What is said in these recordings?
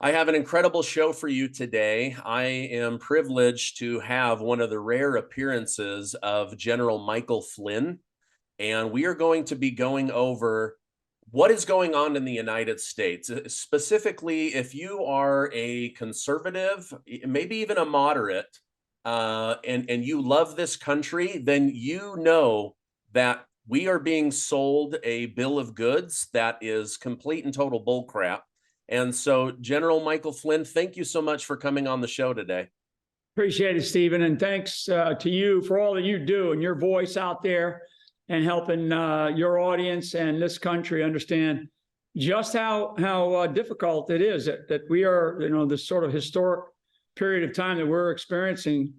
I have an incredible show for you today. I am privileged to have one of the rare appearances of General Michael Flynn, and we are going to be going over what is going on in the United States. Specifically, if you are a conservative, maybe even a moderate, and you love this country, then you know that we are being sold a bill of goods that is complete and total bullcrap. And so, General Michael Flynn, thank you so much for coming on the show today. Appreciate it, Stephen, and thanks to you for all that you do and your voice out there and helping your audience and this country understand just how difficult it is that we are, this sort of historic period of time that we're experiencing,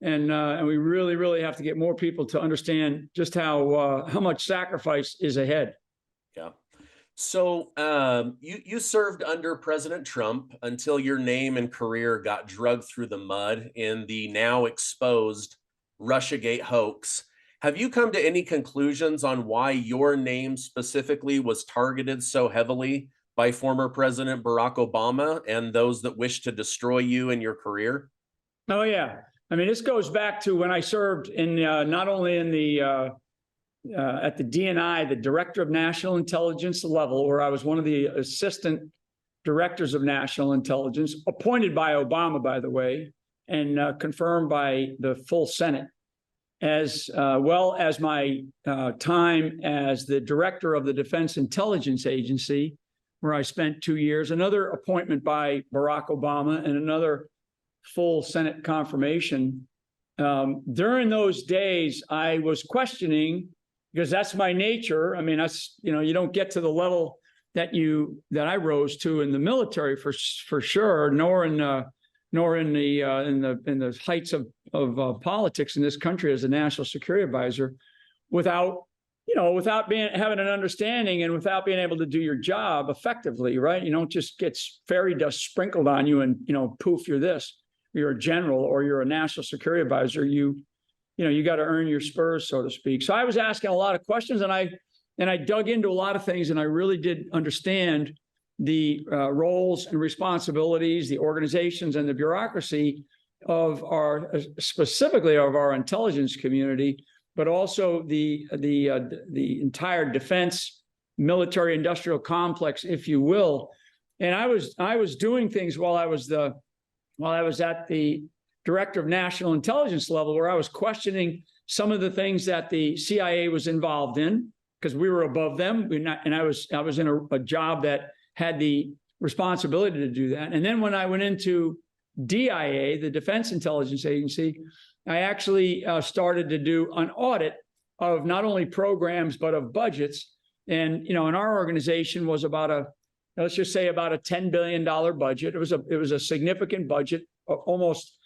and we really have to get more people to understand just how much sacrifice is ahead. Yeah. So you served under President Trump until your name and career got dragged through the mud in the now exposed Russiagate hoax. Have you come to any conclusions on why your name specifically was targeted so heavily by former President Barack Obama and those that wish to destroy you and your career? Oh, yeah. I mean, this goes back to when I served in not only in the at the DNI, the Director of National Intelligence level, where I was one of the assistant directors of national intelligence, appointed by Obama, by the way, and confirmed by the full Senate, as well as my time as the director of the Defense Intelligence Agency, where I spent 2 years, another appointment by Barack Obama, and another full Senate confirmation. During those days, I was questioning, because that's my nature. I mean, that's, you don't get to the level that I rose to in the military for sure, nor in the heights of politics in this country as a national security advisor, without having an understanding and without being able to do your job effectively, right? You don't just get fairy dust sprinkled on you and poof, you're this. You're a general or you're a national security advisor. You got to earn your spurs, so to speak. So I was asking a lot of questions, and I dug into a lot of things, and I really did understand the roles and responsibilities, the organizations and the bureaucracy of specifically of our intelligence community, but also the entire defense military industrial complex, if you will. And I was doing things while I was at the Director of National Intelligence level, where I was questioning some of the things that the CIA was involved in, because we were above them, and I was in a job that had the responsibility to do that. And then when I went into DIA, the Defense Intelligence Agency, I actually started to do an audit of not only programs but of budgets. And and our organization was let's just say about a $10 billion budget. It was a significant budget, almost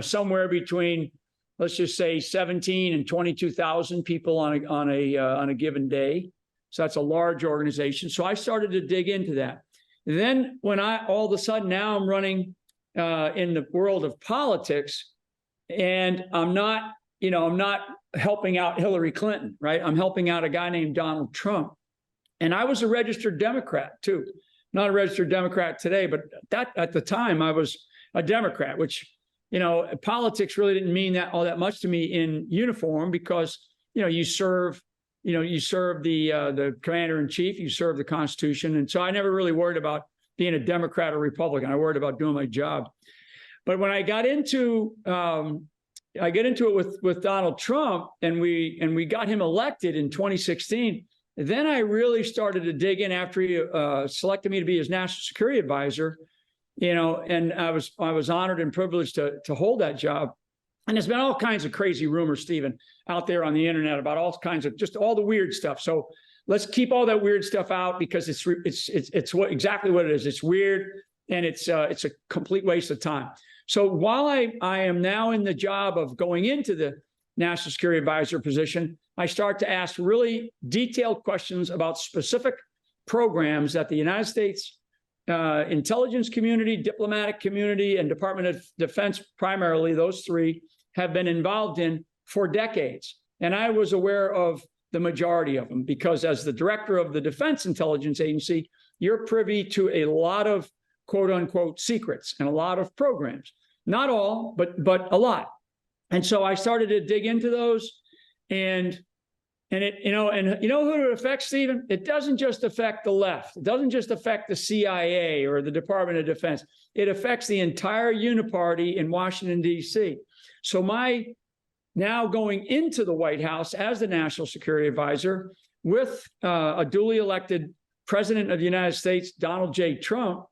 somewhere between, let's just say, 17 and 22,000 people on a given day. So that's a large organization. So I started to dig into that. And then when all of a sudden now I'm running in the world of politics, and I'm not helping out Hillary Clinton, right? I'm helping out a guy named Donald Trump. And I was a registered Democrat too. Not a registered Democrat today, but at the time I was a Democrat, which politics really didn't mean all that much to me in uniform, because you serve the commander in chief, you serve the Constitution, and so I never really worried about being a Democrat or Republican. I worried about doing my job. But when I got into it with Donald Trump, and we got him elected in 2016. Then I really started to dig in after he selected me to be his national security advisor. And I was honored and privileged to hold that job. And there's been all kinds of crazy rumors, Stephen, out there on the internet about all kinds of just all the weird stuff. So let's keep all that weird stuff out, because it's exactly what it is. It's weird, and it's a complete waste of time. So while I am now in the job of going into the national security advisor position, I start to ask really detailed questions about specific programs that the United States intelligence community, diplomatic community, and Department of Defense, primarily those three, have been involved in for decades. And I was aware of the majority of them, because as the director of the Defense Intelligence Agency, you're privy to a lot of quote unquote secrets and a lot of programs. Not all, but a lot. And so I started to dig into those, and it, you know who it affects, Stephen? It doesn't just affect the left. It doesn't just affect the CIA or the Department of Defense. It affects the entire uniparty in Washington, D.C. So my now going into the White House as the National Security Advisor with a duly elected President of the United States, Donald J. Trump,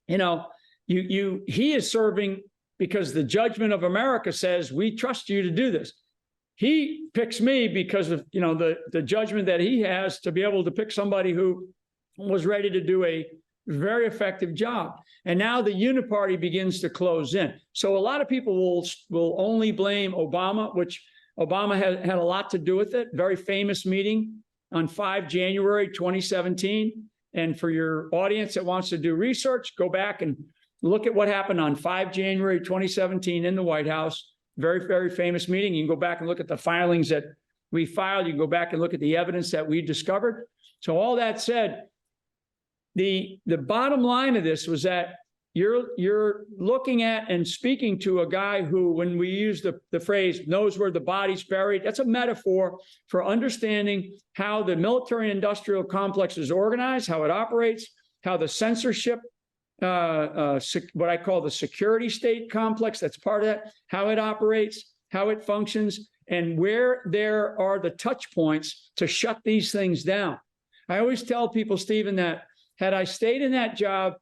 he is serving because the judgment of America says, we trust you to do this. He picks me because of, the judgment that he has to be able to pick somebody who was ready to do a very effective job. And now the uniparty begins to close in. So a lot of people will only blame Obama, which Obama had a lot to do with it. Very famous meeting on 5 January 2017. And for your audience that wants to do research, go back and look at what happened on 5 January 2017 in the White House. Very, very famous meeting. You can go back and look at the filings that we filed. You can go back and look at the evidence that we discovered. So all that said, the bottom line of this was that you're looking at and speaking to a guy who, when we use the phrase knows where the body's buried, that's a metaphor for understanding how the military industrial complex is organized, how it operates, how the censorship, what I call the security state complex, that's part of that, how it operates, how it functions, and where there are the touch points to shut these things down. I always tell people, Stephen, that had I stayed in that job,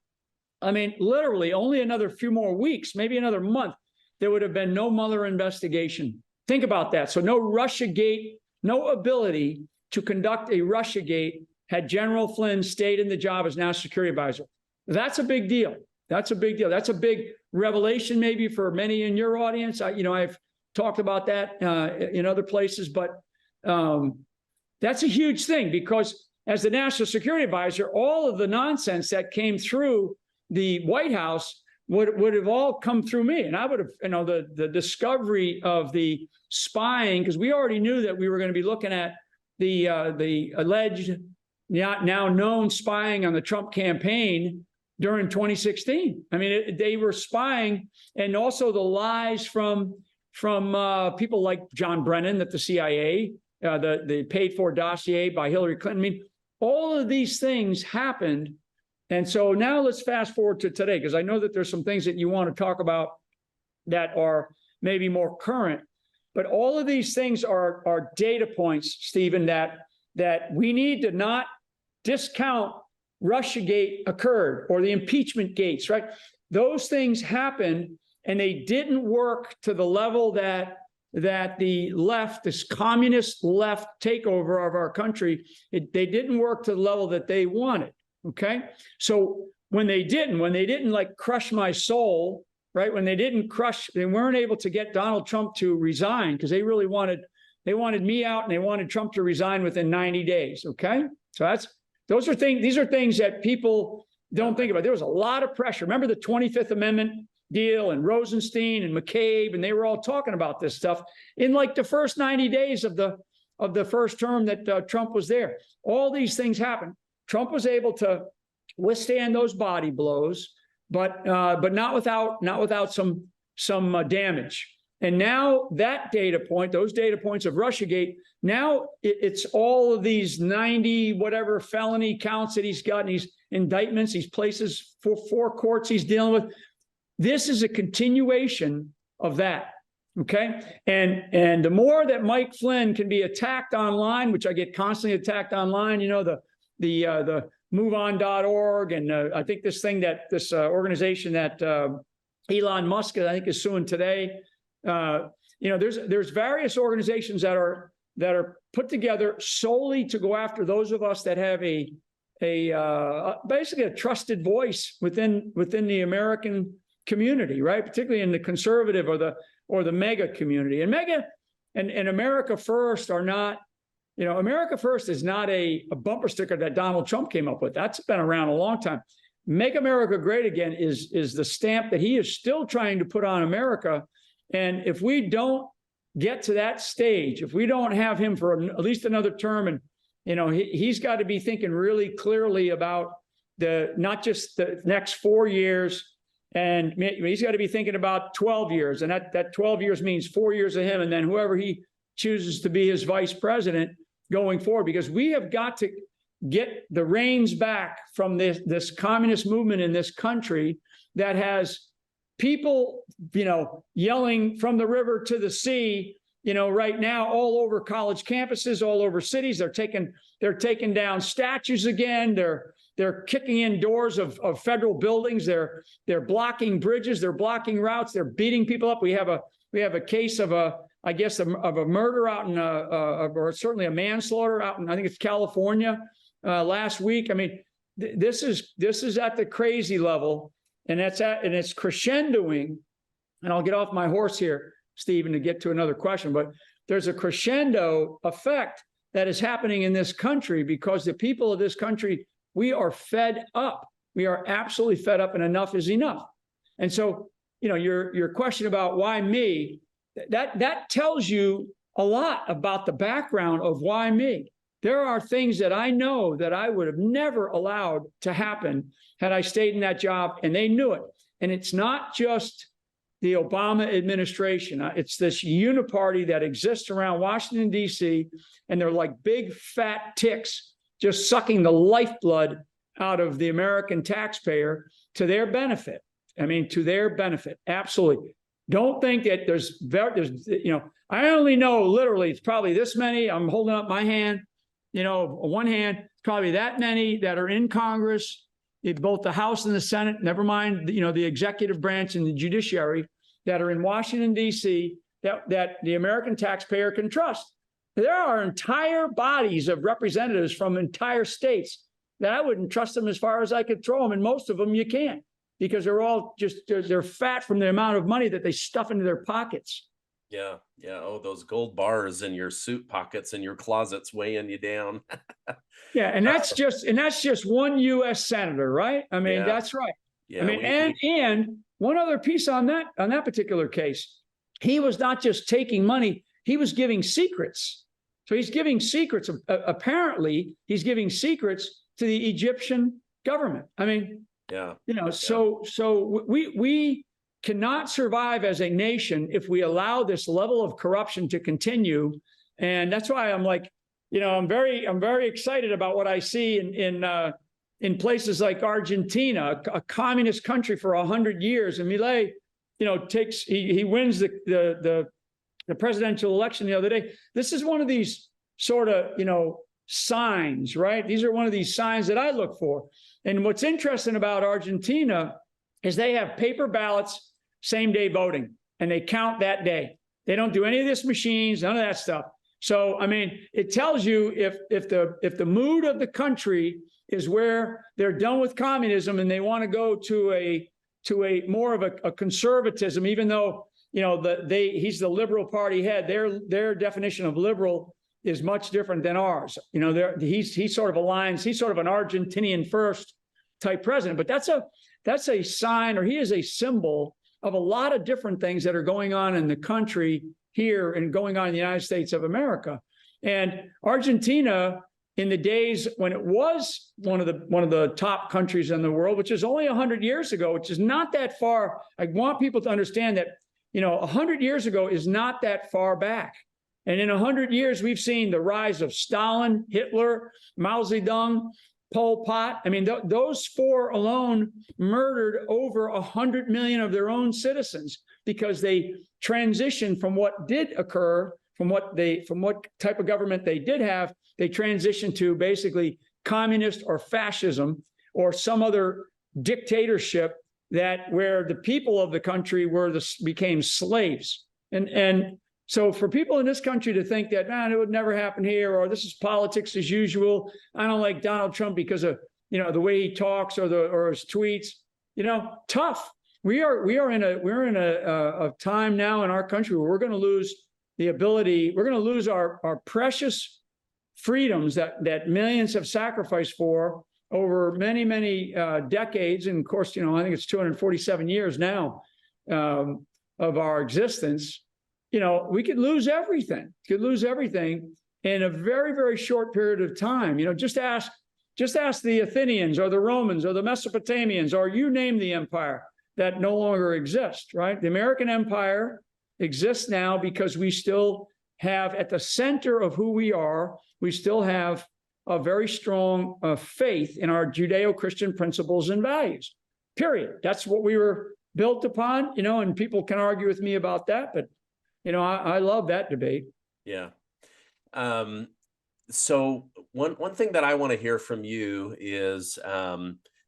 I mean, literally only another few more weeks, maybe another month, there would have been no Mueller investigation. Think about that. So no Russiagate, no ability to conduct a Russiagate had General Flynn stayed in the job as National Security Advisor. That's a big deal. That's a big deal. That's a big revelation maybe for many in your audience. I've talked about that in other places, but that's a huge thing, because as the National Security Advisor, all of the nonsense that came through the White House would have all come through me. And I would have, the discovery of the spying, because we already knew that we were going to be looking at the alleged, now known spying on the Trump campaign during 2016. I mean, they were spying, and also the lies from people like John Brennan, that the CIA, the paid-for dossier by Hillary Clinton. I mean, all of these things happened. And so now let's fast forward to today, because I know that there's some things that you want to talk about that are maybe more current. But all of these things are data points, Stephen, that we need to not discount. Russiagate occurred, or the impeachment gates, right? Those things happened, and they didn't work to the level that the left, this communist left takeover of our country, they didn't work to the level that they wanted. Okay. So when they didn't like crush my soul, right? When they weren't able to get Donald Trump to resign, because they wanted me out, and they wanted Trump to resign within 90 days. Okay. So these are things that people don't think about. There was a lot of pressure. Remember the 25th Amendment deal, and Rosenstein and McCabe, and they were all talking about this stuff in like the first 90 days of the first term that Trump was there. All these things happened. Trump was able to withstand those body blows, but not without some damage. And now that data point, those data points of Russiagate, now it's all of these 90 whatever felony counts that he's got, and these indictments, these places for 4 courts he's dealing with. This is a continuation of that. Okay. And the more that Mike Flynn can be attacked online, which I get constantly attacked online, the moveon.org, and I think this organization that Elon Musk, I think, is suing today. There's various organizations that are put together solely to go after those of us that have basically a trusted voice within the American community, right? Particularly in the conservative or the mega community. And mega and America First are not, America First is not a bumper sticker that Donald Trump came up with. That's been around a long time. Make America Great Again is the stamp that he is still trying to put on America. And if we don't get to that stage, if we don't have him for at least another term, and he's got to be thinking really clearly about not just the next 4 years, and he's got to be thinking about 12 years, and that 12 years means 4 years of him, and then whoever he chooses to be his vice president going forward, because we have got to get the reins back from this communist movement in this country that has people, yelling from the river to the sea, right now all over college campuses, all over cities. They're taking down statues again. They're kicking in doors of federal buildings. They're blocking bridges. They're blocking routes. They're beating people up. We have a case of a murder out in or certainly a manslaughter out in, I think it's California, last week. I mean, this is at the crazy level, and it's crescendoing. And I'll get off my horse here, Stephen, to get to another question, but there's a crescendo effect that is happening in this country because the people of this country, we are fed up. We are absolutely fed up, and enough is enough. And so, your question about why me, that tells you a lot about the background of why me. There are things that I know that I would have never allowed to happen had I stayed in that job, and they knew it. And it's not just the Obama administration. It's this uniparty that exists around Washington, D.C., and they're like big fat ticks just sucking the lifeblood out of the American taxpayer to their benefit. I mean, to their benefit. Absolutely. Don't think that there's, I only know literally it's probably this many. I'm holding up my hand, one hand, it's probably that many that are in Congress, both the House and the Senate, never mind, the executive branch and the judiciary that are in Washington, D.C., that the American taxpayer can trust. There are entire bodies of representatives from entire states that I wouldn't trust them as far as I could throw them, and most of them you can't, because they're all they're fat from the amount of money that they stuff into their pockets. Yeah. Oh, those gold bars in your suit pockets and your closets weighing you down. Yeah, and that's just one U.S. senator, right? I mean, that's right. Yeah, I mean, and one other piece on that particular case, he was not just taking money; he was giving secrets. So he's giving secrets. Apparently, he's giving secrets to the Egyptian government. I mean, so we cannot survive as a nation if we allow this level of corruption to continue. And that's why I'm like, I'm very excited about what I see in places like Argentina, a communist country for 100 years. And Milei, he wins the presidential election the other day. This is one of these sort of, signs, right? These are one of these signs that I look for. And what's interesting about Argentina is they have paper ballots, same day voting, and they count that day. They don't do any of this machines, none of that stuff. So, I mean, it tells you if the mood of the country is where they're done with communism and they want to go to a more of a conservatism, even though, he's the liberal party head, their definition of liberal is much different than ours. He sort of aligns, he's sort of an Argentinian first type president, but that's a sign, or he is a symbol of a lot of different things that are going on in the country here and going on in the United States of America. And Argentina, in the days when it was one of the top countries in the world, which is only 100 years ago, which is not that far. I want people to understand that, 100 years ago is not that far back. And in 100 years, we've seen the rise of Stalin, Hitler, Mao Zedong, Pol Pot. I mean, those four alone murdered over 100 million of their own citizens because they transitioned from what did occur, from what type of government they did have. They transitioned to basically communist or fascism or some other dictatorship where the people of the country became slaves. And so for people in this country to think that, man, it would never happen here, or this is politics as usual. I don't like Donald Trump because of, the way he talks or his tweets, tough. We're in a time now in our country where we're going to lose the ability, we're going to lose our precious freedoms that millions have sacrificed for over many, many decades. And of course, I think it's 247 years now of our existence. We could lose everything in a very, very short period of time. Just ask Just ask the Athenians or the Romans or the Mesopotamians, or you name the empire that no longer exists, right? The American empire exists now because we still have, at the center of who we are, we still have a very strong faith in our Judeo-Christian principles and values, period. That's what we were built upon, and people can argue with me about that, but, I love that debate. Yeah. So one thing that I want to hear from you is,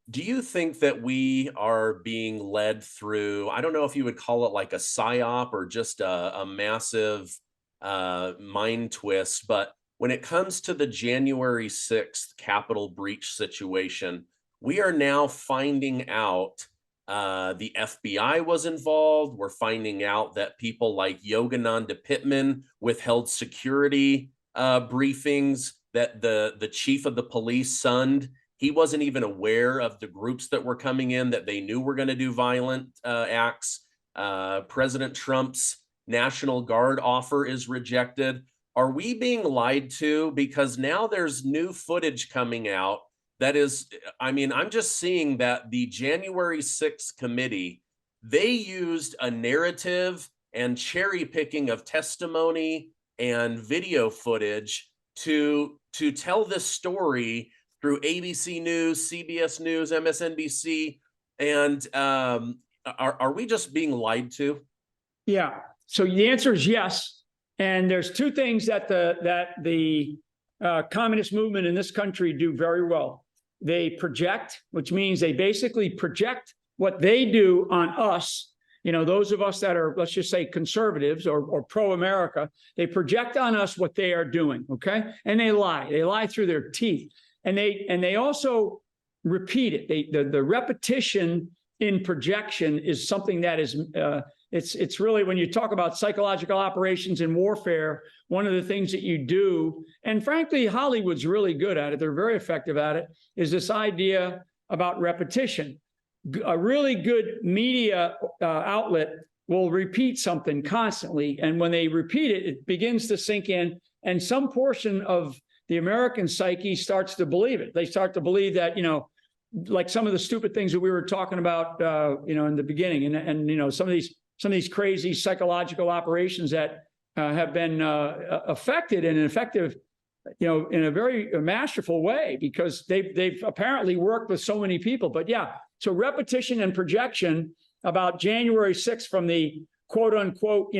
do you think that we are being led through, I don't know if you would call it like a psyop or just a massive mind twist, but when it comes to the January 6th Capitol breach situation, we are now finding out the FBI was involved. We're finding out that people like Yogananda Pittman withheld security briefings, that the chief of the police, Sund, he wasn't even aware of the groups that were coming in that they knew were going to do violent acts. President Trump's National Guard offer is rejected. Are we being lied to? Because now there's new footage coming out that is, I'm just seeing that the January 6th committee, they used a narrative and cherry picking of testimony and video footage to tell this story through ABC News, CBS News, MSNBC. And are we just being lied to? Yeah. So the answer is yes. And there's two things that the communist movement in this country do very well. They project, which means they basically project what they do on us. Those of us that are, let's just say, conservatives or pro-America, they project on us what they are doing, okay? And they lie. They lie through their teeth. And they also repeat it. The repetition in projection is something that is it's really, when you talk about psychological operations in warfare, one of the things that you do, and frankly, Hollywood's really good at it, they're very effective at it, is this idea about repetition. A really good media outlet will repeat something constantly, and when they repeat it, it begins to sink in, and some portion of the American psyche starts to believe it. They start to believe that, like some of the stupid things that we were talking about, in the beginning, and some of these crazy psychological operations that have been affected and effective, in a very masterful way, because they've apparently worked with so many people. But yeah, so repetition and projection about January 6th from the quote unquote,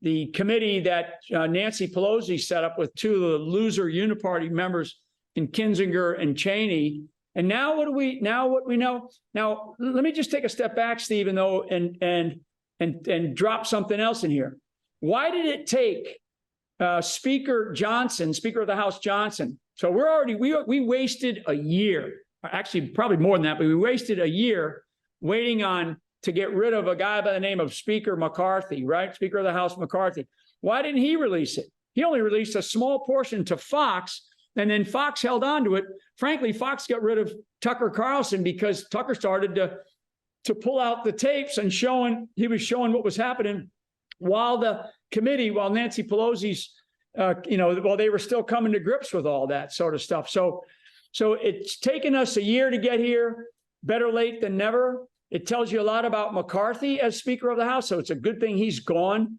the committee that Nancy Pelosi set up with two of the loser uniparty members in Kinzinger and Cheney. And now what we know? Now, let me just take a step back, Stephen, though, and drop something else in here. Why did it take Speaker Johnson, Speaker of the House Johnson? So we wasted a year, actually probably more than that, but we wasted a year waiting to get rid of a guy by the name of Speaker McCarthy, right? Speaker of the House McCarthy. Why didn't he release it? He only released a small portion to Fox, and then Fox held on to it. Frankly, Fox got rid of Tucker Carlson because Tucker started to pull out the tapes and he was showing what was happening while Nancy Pelosi's, while they were still coming to grips with all that sort of stuff. So it's taken us a year to get here. Better late than never. It tells you a lot about McCarthy as Speaker of the House. So it's a good thing he's gone.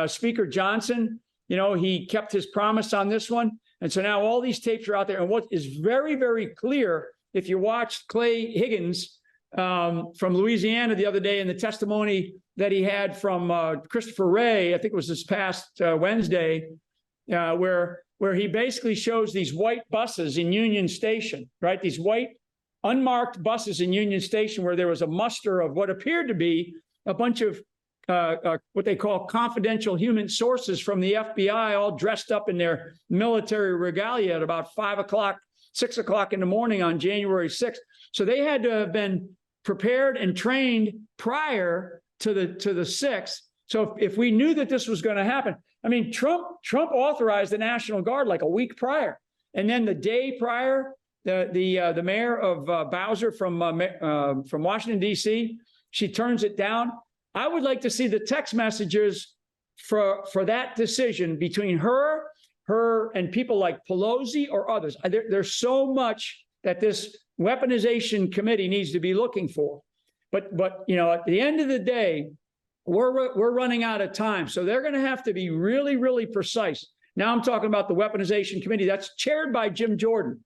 Speaker Johnson, he kept his promise on this one. And so now all these tapes are out there. And what is very, very clear, if you watched Clay Higgins from Louisiana the other day, in the testimony that he had from Christopher Wray, I think it was this past Wednesday, where he basically shows these white buses in Union Station, right? These white unmarked buses in Union Station, where there was a muster of what appeared to be a bunch of what they call confidential human sources from the FBI, all dressed up in their military regalia at about 5 o'clock, 6 o'clock in the morning on January 6th. So they had to have been prepared and trained prior to the 6th. So if we knew that this was going to happen, Trump authorized the National Guard like a week prior, and then the day prior, the mayor of Bowser from Washington D.C., she turns it down. I would like to see the text messages for that decision between her her and people like Pelosi or others. There's so much that this weaponization committee needs to be looking for. But you know, at the end of the day, we're running out of time. So they're going to have to be really, really precise. Now I'm talking about the weaponization committee that's chaired by Jim Jordan.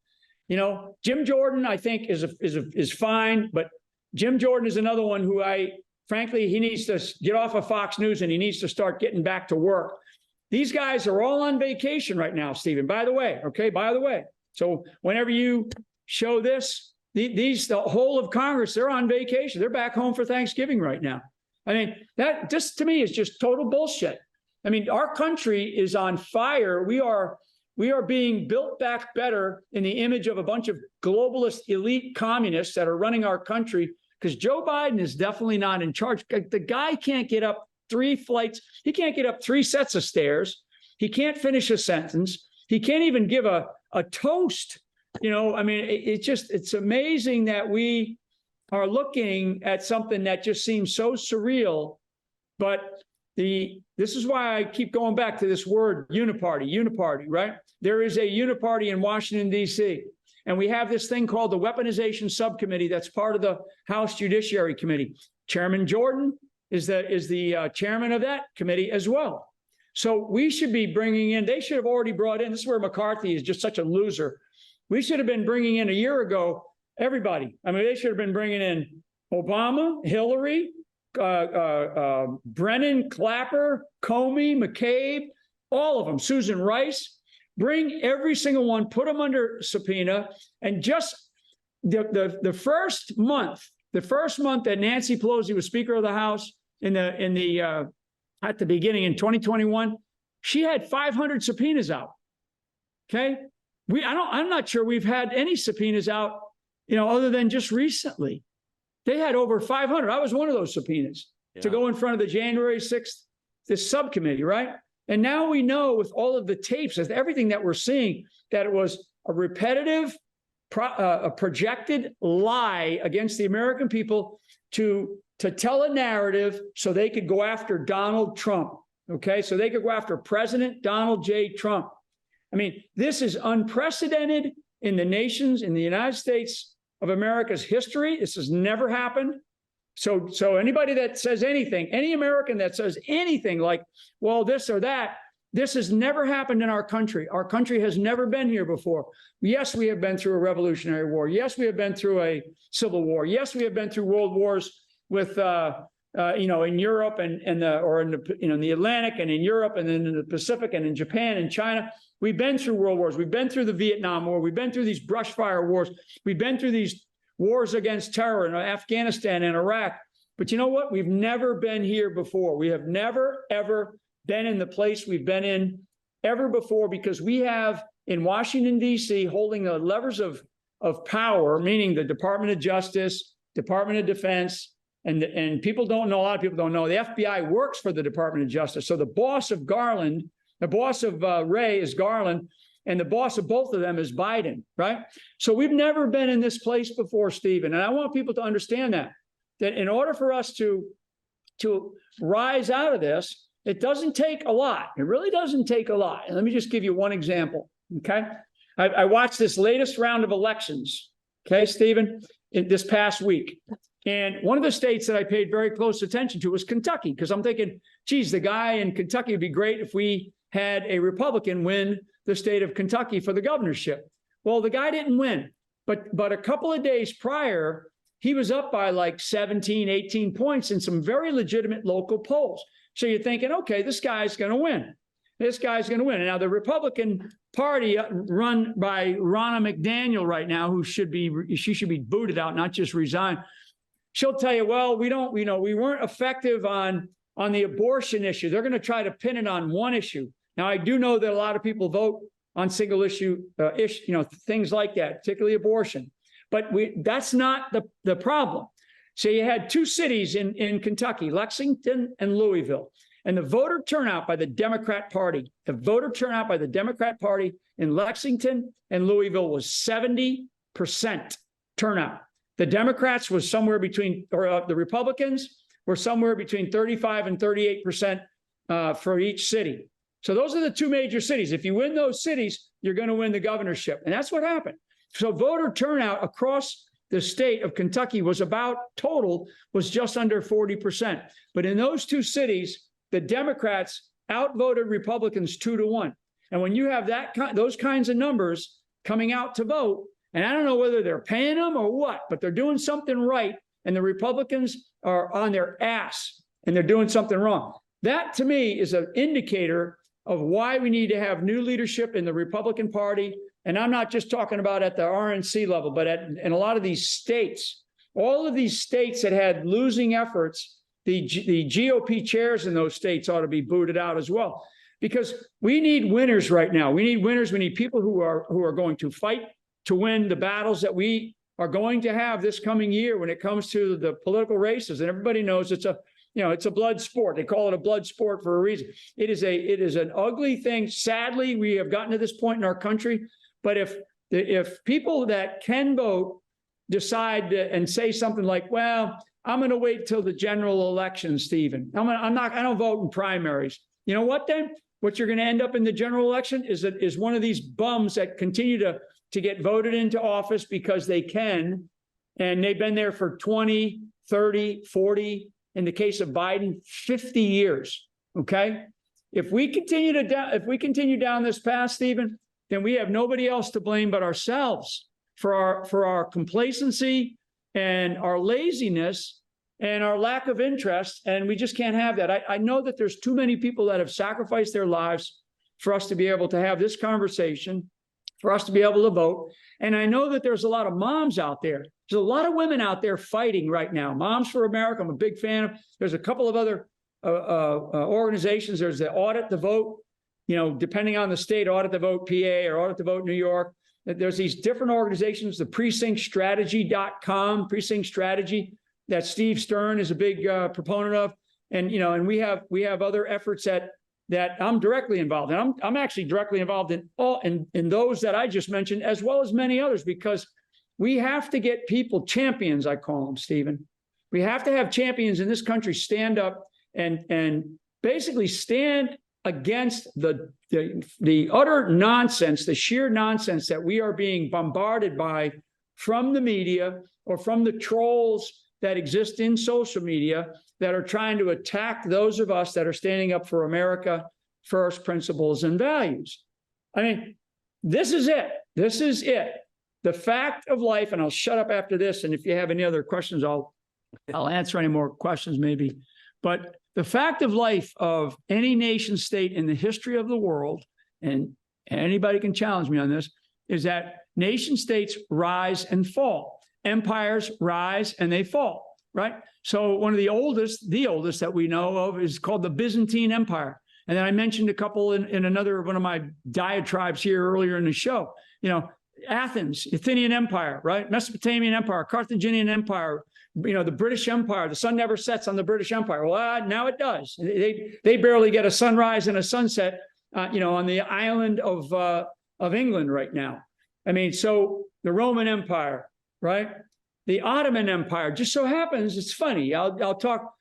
You know, Jim Jordan, I think, is fine, but Jim Jordan is another one who frankly, he needs to get off of Fox News and he needs to start getting back to work. These guys are all on vacation right now, Stephen, by the way. Okay, by the way. So whenever you show this, the whole of Congress, they're on vacation. They're back home for Thanksgiving right now. I mean, that just to me is just total bullshit. I mean, our country is on fire. We are being built back better in the image of a bunch of globalist elite communists that are running our country, because Joe Biden is definitely not in charge. The guy can't get up 3 flights. He can't get up 3 sets of stairs. He can't finish a sentence. He can't even give a toast. You know, I mean, it's amazing that we are looking at something that just seems so surreal. But this is why I keep going back to this word uniparty, right? There is a uniparty in Washington, D.C., and we have this thing called the Weaponization Subcommittee that's part of the House Judiciary Committee. Chairman Jordan is the chairman of that committee as well. So we should be bringing in, they should have already brought in, this is where McCarthy is just such a loser. We should have been bringing in a year ago, everybody. I mean, they should have been bringing in Obama, Hillary, Brennan, Clapper, Comey, McCabe, all of them, Susan Rice. Bring every single one, put them under subpoena, and just the first month that Nancy Pelosi was Speaker of the House at the beginning in 2021, she had 500 subpoenas out. Okay, I'm not sure we've had any subpoenas out, you know, other than just recently. They had over 500. I was one of those subpoenas to go in front of the January 6th, this subcommittee, right? And now we know with all of the tapes, with everything that we're seeing, that it was a repetitive, a projected lie against the American people to tell a narrative so they could go after Donald Trump, okay? So they could go after President Donald J. Trump. I mean, this is unprecedented in the United States of America's history. This has never happened. So anybody that says anything, any American that says anything like, well, this or that, this has never happened in our country. Our country has never been here before. Yes, we have been through a Revolutionary War. Yes, we have been through a Civil War. Yes, we have been through world wars with, in Europe in the Atlantic and in Europe and then in the Pacific and in Japan and China. We've been through world wars. We've been through the Vietnam War. We've been through these brush fire wars. We've been through these wars against terror in Afghanistan and Iraq. But you know what? We've never been here before. We have never, ever been in the place we've been in ever before, because we have in Washington, D.C., holding the levers of power, meaning the Department of Justice, Department of Defense, and people don't know, a lot of people don't know, the FBI works for the Department of Justice. So the boss of Garland, the boss of Wray is Garland, and the boss of both of them is Biden, right? So we've never been in this place before, Stephen. And I want people to understand that in order for us to rise out of this, it doesn't take a lot. It really doesn't take a lot. And let me just give you one example, okay? I watched this latest round of elections, okay, Stephen, this past week. And one of the states that I paid very close attention to was Kentucky, because I'm thinking, geez, the guy in Kentucky would be great if we had a Republican win the state of Kentucky for the governorship. Well, the guy didn't win, but a couple of days prior, he was up by like 17, 18 points in some very legitimate local polls. So you're thinking, okay, this guy's going to win. This guy's going to win. And now the Republican Party, run by Ronna McDaniel right now, she should be booted out, not just resign. She'll tell you, well, we weren't effective on the abortion issue. They're going to try to pin it on one issue. Now, I do know that a lot of people vote on single issue, things like that, particularly abortion. But that's not the problem. So you had 2 cities in Kentucky, Lexington and Louisville. And the voter turnout by the Democrat Party, in Lexington and Louisville was 70% turnout. The Democrats was somewhere between, or the Republicans were somewhere between 35 and 38% for each city. So those are the two major cities. If you win those cities, you're going to win the governorship. And that's what happened. So voter turnout across the state of Kentucky was just under 40%. But in those two cities, the Democrats outvoted Republicans 2-1. And when you have those kinds of numbers coming out to vote, and I don't know whether they're paying them or what, but they're doing something right, and the Republicans are on their ass, and they're doing something wrong. That, to me, is an indicator of why we need to have new leadership in the Republican Party. And I'm not just talking about at the RNC level, but in a lot of these states, all of these states that had losing efforts, the GOP chairs in those states ought to be booted out as well, because we need winners right now. We need winners. We need people who are going to fight to win the battles that we are going to have this coming year when it comes to the political races. And everybody knows it's a blood sport. They call it a blood sport for a reason. It is an ugly thing. Sadly, we have gotten to this point in our country. But if people that can vote decide and say something like, well, I'm going to wait till the general election, Stephen. I don't vote in primaries. You know what then? What you're going to end up in the general election is one of these bums that continue to get voted into office because they can, and they've been there for 20, 30, 40, in the case of Biden, 50 years. Okay? If we continue down this path, Stephen, then we have nobody else to blame but ourselves for our complacency and our laziness and our lack of interest, and we just can't have that. I know that there's too many people that have sacrificed their lives for us to be able to have this conversation, for us to be able to vote. And I know that there's a lot of moms out there. There's a lot of women out there fighting right now. Moms for America, I'm a big fan of. There's a couple of other organizations. There's the Audit the Vote, depending on the state, Audit the Vote PA or Audit the Vote New York. There's these different organizations, the precinctstrategy.com, Precinct Strategy, that Steve Stern is a big proponent of. And, and we have other efforts that I'm directly involved in. I'm actually directly involved in those that I just mentioned, as well as many others, because we have to get people, champions, I call them, Stephen. We have to have champions in this country stand up and basically stand against the utter nonsense, the sheer nonsense that we are being bombarded by from the media or from the trolls that exist in social media that are trying to attack those of us that are standing up for America first principles and values. I mean, this is it. This is it. The fact of life, and I'll shut up after this, and if you have any other questions, I'll answer any more questions maybe. But the fact of life of any nation state in the history of the world, and anybody can challenge me on this, is that nation states rise and fall. Empires rise and they fall, right? So one of the oldest that we know of is called the Byzantine Empire. And then I mentioned a couple in another one of my diatribes here earlier in the show. Athens, Athenian Empire, right? Mesopotamian Empire, Carthaginian Empire, the British Empire. The sun never sets on the British Empire. Well, now it does. They barely get a sunrise and a sunset, on the island of England right now. I mean, so the Roman Empire, right? The Ottoman Empire, just so happens, it's funny. I'll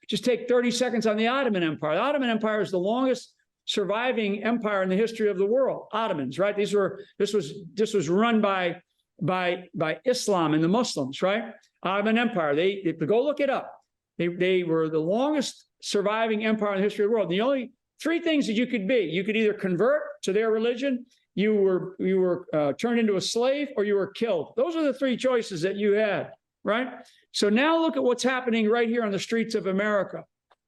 just take 30 seconds on the Ottoman Empire. The Ottoman Empire is the longest surviving empire in the history of the world. Ottomans, right? This was run by Islam and the Muslims, right? Ottoman Empire. They go look it up. They were the longest surviving empire in the history of the world. The only three things that you could be: you could either convert to their religion, you were turned into a slave, or you were killed. Those are the three choices that you had, right? So now look at what's happening right here on the streets of America,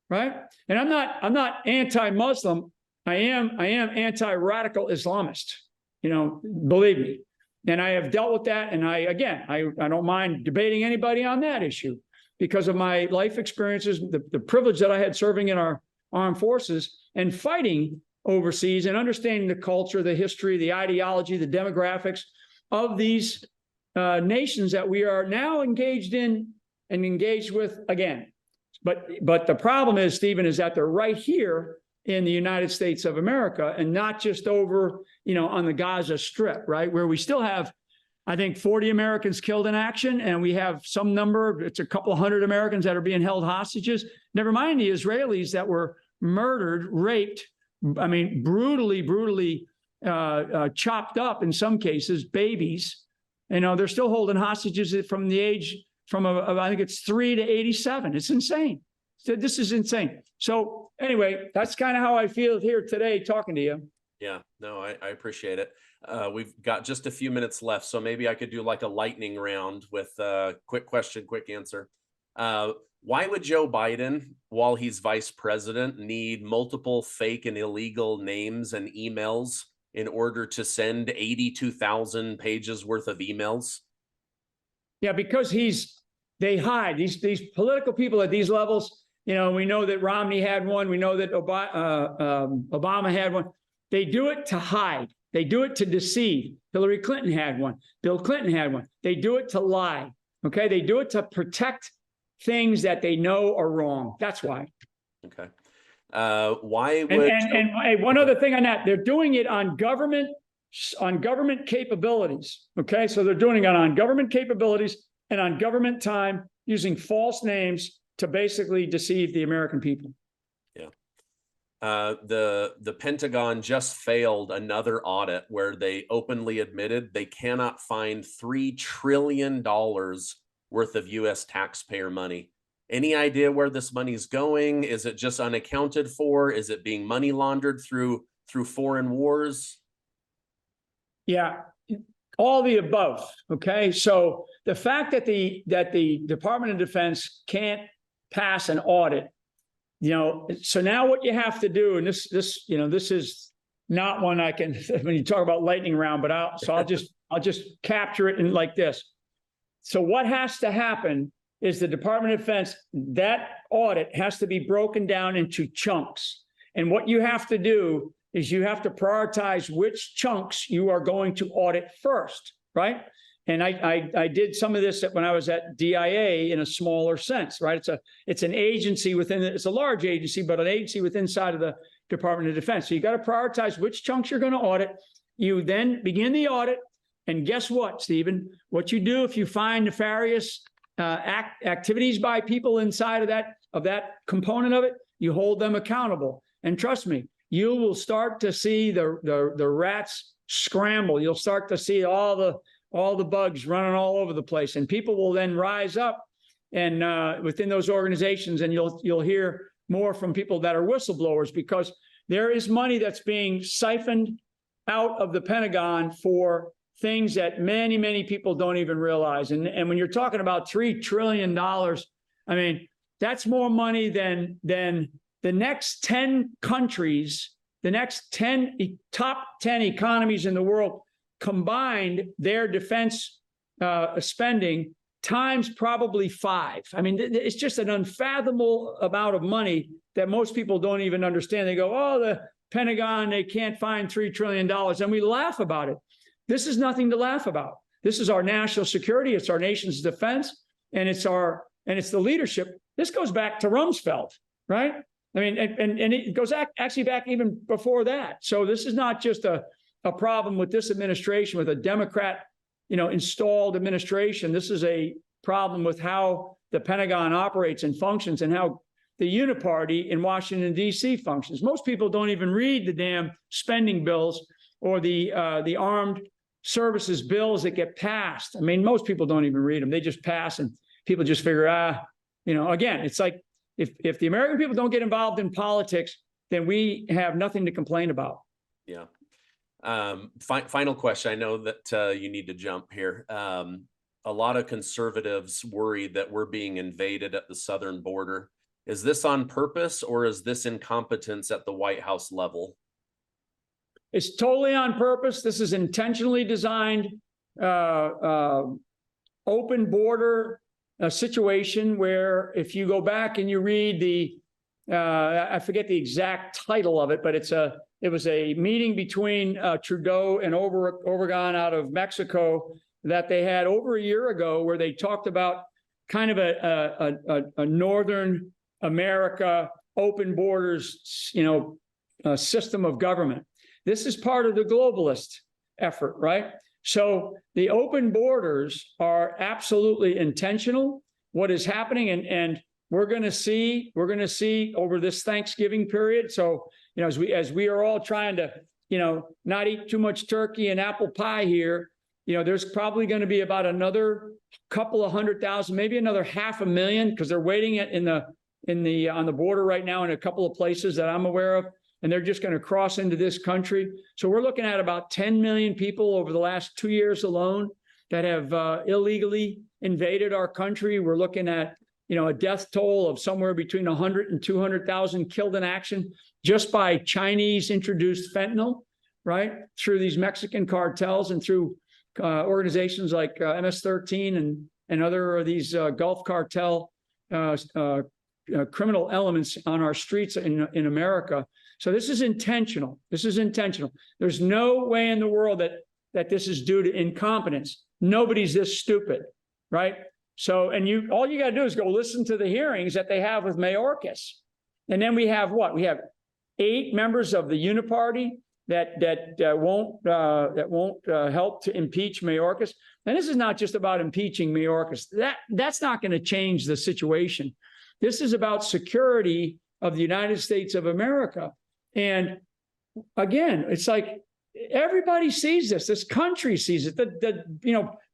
right? And I'm not anti-Muslim. I am anti-radical Islamist, believe me. And I have dealt with that. And I don't mind debating anybody on that issue because of my life experiences, the privilege that I had serving in our armed forces and fighting overseas and understanding the culture, the history, the ideology, the demographics of these nations that we are now engaged in and engaged with again. But the problem is, Stephen, is that they're right here in the United States of America and not just over, on the Gaza Strip, right? Where we still have, I think, 40 Americans killed in action, and we have some number, it's a couple hundred Americans that are being held hostages. Never mind the Israelis that were murdered, raped, I mean, brutally chopped up in some cases, babies. They're still holding hostages from the age I think it's 3 to 87. It's insane. So this is insane. So anyway, that's kind of how I feel here today talking to you. Yeah, no, I appreciate it. We've got just a few minutes left, so maybe I could do like a lightning round with quick question, quick answer. Why would Joe Biden, while he's vice president, need multiple fake and illegal names and emails in order to send 82,000 pages worth of emails? Yeah, because they hide these political people at these levels. We know that Romney had one. We know that Obama had one. They do it to hide. They do it to deceive. Hillary Clinton had one. Bill Clinton had one. They do it to lie. Okay. They do it to protect things that they know are wrong. That's why. Okay. Why would and one other thing on that, they're doing it on government capabilities. Okay. So they're doing it on government capabilities and on government time using false names to basically deceive the American people. Yeah. The Pentagon just failed another audit where they openly admitted they cannot find $3 trillion worth of U.S. taxpayer money. Any idea where this money's going? Is it just unaccounted for? Is it being money laundered through foreign wars? Yeah, all the above. Okay, so the fact that the Department of Defense can't pass an audit, so now what you have to do, and this is not one I can when you talk about lightning round, but I'll just capture it in like this. So what has to happen is the Department of Defense, that audit has to be broken down into chunks. And what you have to do is you have to prioritize which chunks you are going to audit first, right? And I did some of this when I was at DIA in a smaller sense, right? It's an agency it's a large agency, but an agency within inside of the Department of Defense. So you got to prioritize which chunks you're going to audit. You then begin the audit. And guess what, Stephen? What you do if you find nefarious activities by people inside of that component of it, you hold them accountable. And trust me, you will start to see the rats scramble. You'll start to see all the bugs running all over the place, and people will then rise up and within those organizations, and you'll hear more from people that are whistleblowers, because there is money that's being siphoned out of the Pentagon for things that many, many people don't even realize. And when you're talking about $3 trillion, I mean, that's more money than the next 10 countries, the next top 10 economies in the world combined their defense spending times probably 5. I mean, it's just an unfathomable amount of money that most people don't even understand. They go, oh, the Pentagon, they can't find $3 trillion. And we laugh about it. This is nothing to laugh about. This is our national security. It's our nation's defense, and it's the leadership. This goes back to Rumsfeld, right? I mean, and it goes actually back even before that. So this is not just a problem with this administration, with a Democrat, installed administration. This is a problem with how the Pentagon operates and functions, and how the uniparty in Washington, D.C. functions. Most people don't even read the damn spending bills or the armed services bills that get passed. I mean, most people don't even read them. They just pass, and people just figure, again, it's like if the American people don't get involved in politics, then we have nothing to complain about. Yeah. Final question. I know that you need to jump here. A lot of conservatives worry that we're being invaded at the southern border. Is this on purpose, or is this incompetence at the White House level? It's totally on purpose. This is intentionally designed, open border situation where, if you go back and you read I forget the exact title of it, but it was a meeting between Trudeau and Obrador out of Mexico that they had over a year ago, where they talked about kind of a Northern America open borders, system of government. This is part of the globalist effort, right? So the open borders are absolutely intentional. What is happening, and we're going to see over this Thanksgiving period. So as we are all trying to, not eat too much turkey and apple pie here, there's probably going to be about another couple of 100,000, maybe another 500,000, because they're waiting on the border right now in a couple of places that I'm aware of, and they're just going to cross into this country. So we're looking at about 10 million people over the last 2 years alone that have illegally invaded our country. We're looking at, a death toll of somewhere between 100 and 200,000 killed in action just by Chinese introduced fentanyl, right? Through these Mexican cartels and through organizations like MS-13 and other of these Gulf cartel criminal elements on our streets in America. So this is intentional. This is intentional. There's no way in the world that this is due to incompetence. Nobody's this stupid, right? So, and all you got to do is go listen to the hearings that they have with Mayorkas. And then we have what? We have 8 members of the Uniparty that won't help to impeach Mayorkas. And this is not just about impeaching Mayorkas. That's not going to change the situation. This is about security of the United States of America. And again, it's like everybody sees this. This country sees it.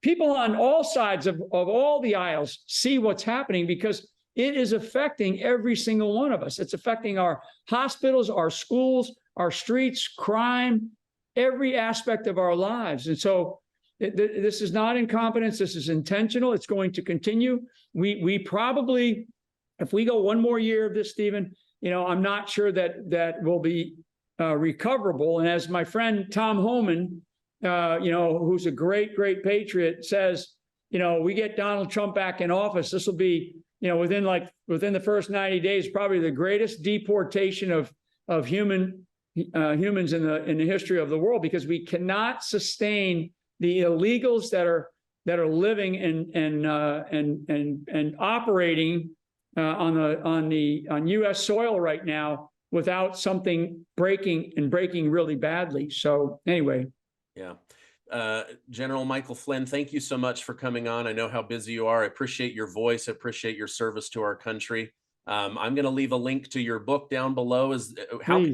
People on all sides of all the aisles see what's happening because it is affecting every single one of us. It's affecting our hospitals, our schools, our streets, crime, every aspect of our lives. And so this is not incompetence. This is intentional. It's going to continue. We probably, if we go one more year of this, Stephen, I'm not sure that will be recoverable. And as my friend Tom Homan, who's a great patriot, says, we get Donald Trump back in office, this will be, within the first 90 days, probably the greatest deportation of humans in the history of the world, because we cannot sustain the illegals that are living and operating on U.S. soil right now without something breaking really badly. So anyway. Yeah. General Michael Flynn, thank you so much for coming on. I know how busy you are. I appreciate your voice. I appreciate your service to our country. I'm going to leave a link to your book down below. How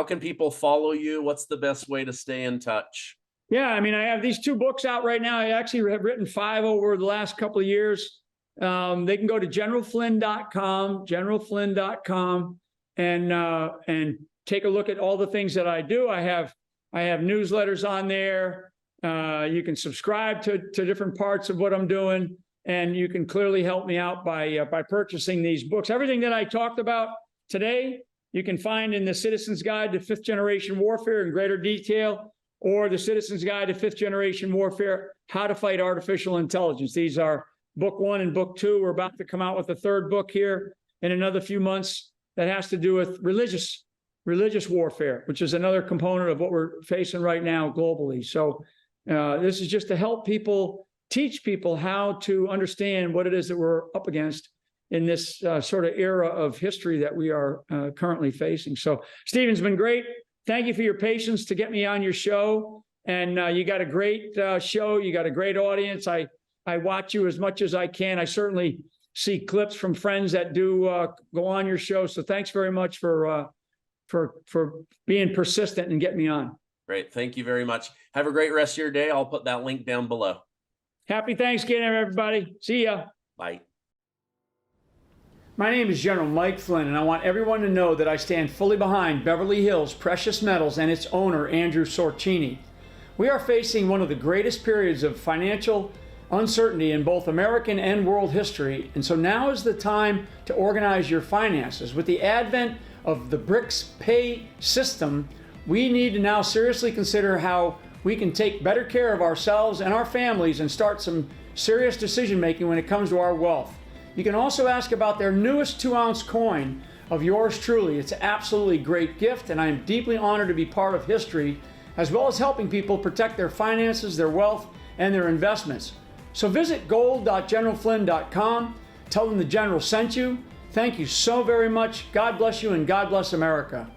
can people follow you? What's the best way to stay in touch? Yeah, I have these 2 books out right now. I actually have written 5 over the last couple of years. They can go to generalflynn.com, and take a look at all the things that I do. I have newsletters on there. You can subscribe to different parts of what I'm doing, and you can clearly help me out by purchasing these books. Everything that I talked about today, you can find in the Citizen's Guide to 5th Generation Warfare in greater detail, or the Citizen's Guide to 5th Generation Warfare, How to Fight Artificial Intelligence. These are book 1 and book 2. We're about to come out with a 3rd book here in another few months that has to do with religious warfare, which is another component of what we're facing right now globally. So this is just to help people, teach people how to understand what it is that we're up against in this sort of era of history that we are currently facing. So Stephen's been great. Thank you for your patience to get me on your show. And you got a great show. You got a great audience. I watch you as much as I can. I certainly see clips from friends that do go on your show. So thanks very much for being persistent and getting me on. Great. Thank you very much. Have a great rest of your day. I'll put that link down below. Happy Thanksgiving, everybody. See ya. Bye. My name is General Mike Flynn, and I want everyone to know that I stand fully behind Beverly Hills Precious Metals and its owner, Andrew Sorcini. We are facing one of the greatest periods of financial uncertainty in both American and world history, and so now is the time to organize your finances. With the advent of the BRICS pay system, we need to now seriously consider how we can take better care of ourselves and our families and start some serious decision making when it comes to our wealth. You can also ask about their newest 2-ounce coin of yours truly. It's an absolutely great gift, and I am deeply honored to be part of history, as well as helping people protect their finances, their wealth, and their investments. So visit gold.generalflynn.com. Tell them the General sent you. Thank you so very much. God bless you, and God bless America.